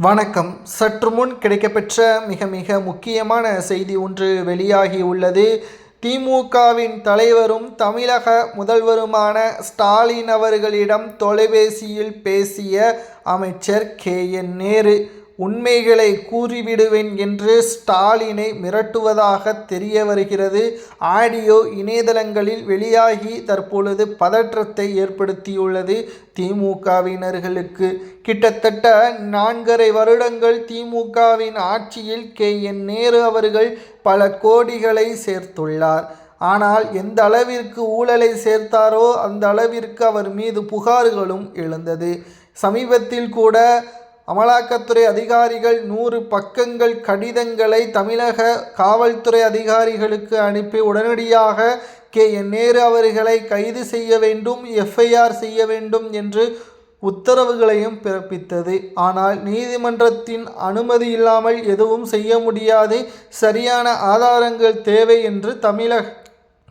வணக்கம். சற்று முன் கிடைக்கப்பெற்ற மிக முக்கியமான செய்தி ஒன்று வெளியாகி உள்ளது. திமுகவின் தலைவரும் தமிழக முதல்வருமான ஸ்டாலின் அவர்களிடம் தொலைபேசியில் பேசிய அமைச்சர் KN நேரு உண்மைகளை கூறிவிடுவேன் என்று ஸ்டாலினை மிரட்டுவதாக தெரிய வருகிறது. ஆடியோ இணையதளங்களில் வெளியாகி தற்பொழுது பதற்றத்தை ஏற்படுத்தியுள்ளது திமுகவினர்களுக்கு. கிட்டத்தட்ட 4.5 வருடங்கள் திமுகவின் ஆட்சியில் KN நேரு அவர்கள் பல கோடிகளை சேர்த்துள்ளார். ஆனால் எந்த அளவிற்கு ஊழலை சேர்த்தாரோ அந்த அளவிற்கு அவர் மீது புகார்களும் எழுந்தது. சமீபத்தில் கூட அமலாக்கத்துறை அதிகாரிகள் 100 பக்கங்கள் கடிதங்களை தமிழக காவல்துறை அதிகாரிகளுக்கு அனுப்பி உடனடியாக KN நேரு அவர்களை கைது செய்ய வேண்டும், FIR செய்ய வேண்டும் என்று உத்தரவுகளையும் பிறப்பித்தது. ஆனால் நீதிமன்றத்தின் அனுமதி இல்லாமல் எதுவும் செய்ய முடியாது, சரியான ஆதாரங்கள் தேவை என்று தமிழக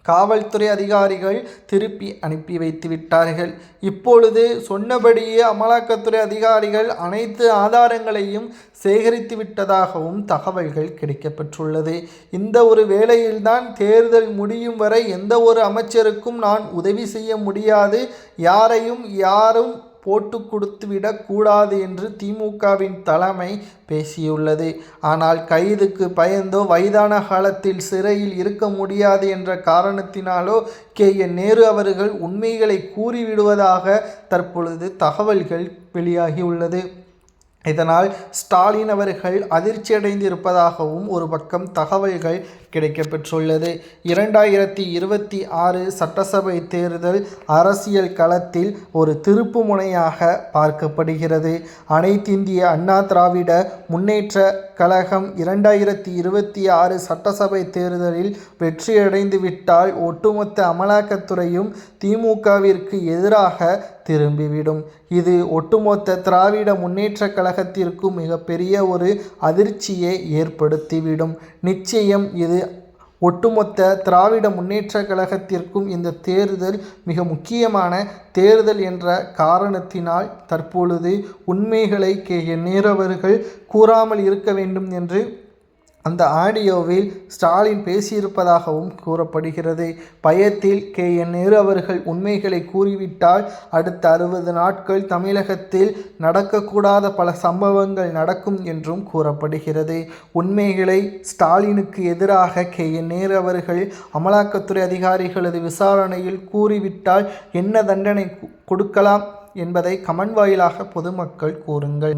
காவல்துறை அதிகாரிகள் திருப்பி அனுப்பி வைத்து விட்டார்கள். இப்பொழுது சொன்னபடியே அமலாக்கத்துறை அதிகாரிகள் அனைத்து ஆதாரங்களையும் சேகரித்து விட்டதாகவும் தகவல்கள் கிடைக்கப்பெற்றுள்ளது. இந்த ஒரு வேளையில்தான் தேர்தல் முடியும் வரை எந்த ஒரு அமைச்சருக்கும் நான் உதவி செய்ய முடியாது, யாரும் போட்டு கொடுத்து விடக்கூடாது என்று திமுகவின் தலைமை பேசியுள்ளது. ஆனால் கைதுக்கு பயந்தோ வயதான காலத்தில் சிறையில் இருக்க முடியாது என்ற காரணத்தினாலோ KN நேரு அவர்கள் உண்மைகளை கூறிவிடுவதாக தற்பொழுது தகவல்கள் வெளியாகியுள்ளது. இதனால் ஸ்டாலின் அவர்கள் அதிர்ச்சியடைந்திருப்பதாகவும் ஒரு பக்கம் தகவல்கள் கிடைக்கப்பெற்றுள்ளது. 2026 சட்டசபை தேர்தல் அரசியல் களத்தில் ஒரு திருப்பு முனையாக பார்க்கப்படுகிறது. அனைத்திந்திய அண்ணா திராவிட முன்னேற்ற கழகம் 2026 சட்டசபை தேர்தலில் வெற்றியடைந்து விட்டால் ஒட்டுமொத்த அமலாக்கத்துறையும் திமுகவிற்கு எதிராக திரும்பிவிடும். இது ஒட்டுமொத்த திராவிட முன்னேற்ற கழகத்திற்கும் மிகப்பெரிய ஒரு அதிர்ச்சியை ஏற்படுத்திவிடும். நிச்சயம் இது ஒட்டுமொத்த திராவிட முன்னேற்ற கழகத்திற்கும் இந்த தேர்தல் மிக முக்கியமான தேர்தல் என்ற காரணத்தினால் தற்பொழுது உண்மைகளை KN நேரு அவர்கள் கூறாமல் இருக்க வேண்டும் என்று அந்த ஆடியோவில் ஸ்டாலின் பேசியிருப்பதாகவும் கூறப்படுகிறது. பயத்தில் KN நேரு அவர்கள் உண்மைகளை கூறிவிட்டால் அடுத்த 60 நாட்கள் தமிழகத்தில் நடக்கக்கூடாத பல சம்பவங்கள் நடக்கும் என்றும் கூறப்படுகிறது. உண்மைகளை ஸ்டாலினுக்கு எதிராக KN நேரு அவர்கள் அமலாக்கத்துறை அதிகாரிகளது விசாரணையில் கூறிவிட்டால் என்ன தண்டனை கொடுக்கலாம் என்பதை கமெண்ட் வாயிலாக பொதுமக்கள் கூறுங்கள்.